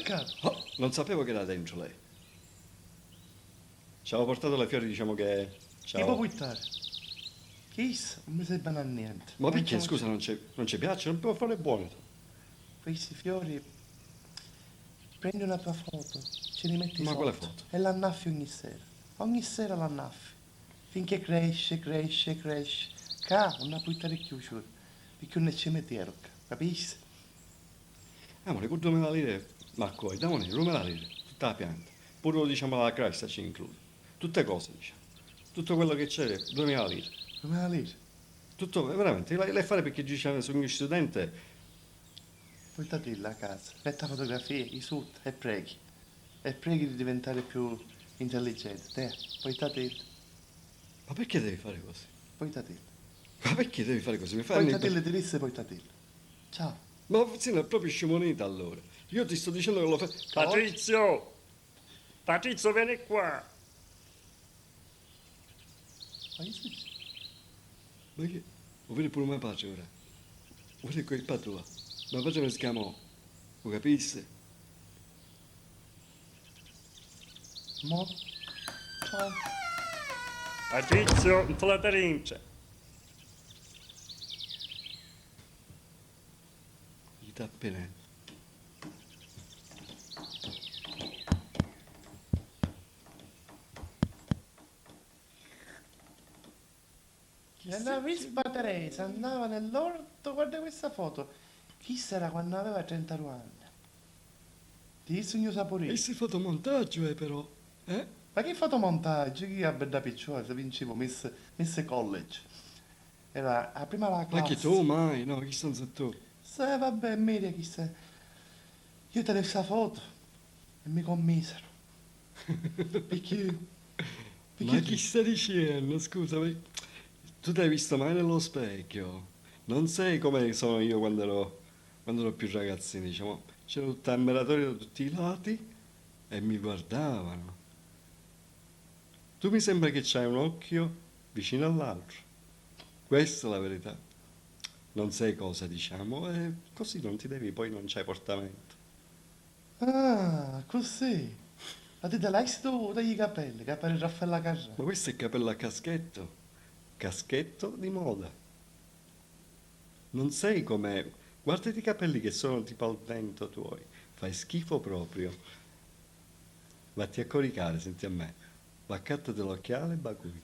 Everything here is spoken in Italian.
peccato. Oh, non sapevo che era dentro lei. Ci avevo portato le fiori, diciamo che... Chi può Ciao. buttare? Chissà, non mi servono a niente. Ma perché, Cominciamo. scusa, non ci piace? Non può fare buone tu. Questi fiori, prendi una tua foto, ce li metti Ma quale sotto foto? e l'annaffi ogni sera. Ogni sera l'annaffi. Finché cresce, cresce, cresce. Ca, non buttare più, giuro. Perché non è cimitero, capisci? Amore, con 2000 lire, ma coi, damone, 2000 lire, tutta la pianta. Pure, diciamo, la cresta ci include. Tutte cose, diciamo. Tutto quello che c'è, 2000 lire. Come la lì? Tutto, veramente, lei fare perché dice, sono uno studente, Portatela a casa, metta fotografie, i sud e preghi. E preghi di diventare più intelligente. Portatela, ma perché devi fare così? portatela. Ma perché devi fare così? Mi fai Portatela di risse, portatela. Ciao. Ma sì, è proprio scimonita allora. Io ti sto dicendo che lo fai. Patrizio! Patrizio, vieni qua! Ma che succede? Ma che? Lo vedi pure mio padre ora. Guarda che il padre. Mio padre mi schiamò. Lo capisci? Mo? Ciao. Patrizio, non te la trince! Gli dà appena. La Vispa Teresa andava nell'orto, guarda questa foto. Chi sarà quando aveva 32 anni? Ti sogno E saporito. si fotomontaggio però. Eh? Ma che fotomontaggio? Chi ha da picciola, se vincevo Miss College. Era la prima la Ma che classe. tu mai? No, chi sono tu? Se vabbè, media chi sa. Io te questa foto e mi commisero. Perché? Ma Perché chi stai dicendo? Scusa, tu ti hai visto mai nello specchio? Non sai come sono io quando ero più ragazzino, diciamo. C'erano tutti ammiratori da tutti i lati e mi guardavano. Tu mi sembra che c'hai un occhio vicino all'altro. Questa è la verità. Non sai cosa, diciamo, e così non ti devi, poi non c'hai portamento. Ah, così. Ma ti l'hai tu dai capelli, capelli Raffaella Carrà. Ma questo è capello a caschetto. Caschetto di moda. Non sei come... Guardati i capelli che sono tipo al vento tuoi. Fai schifo proprio. Vatti a coricare, senti a me. Vaccatta dell'occhiale e bagui.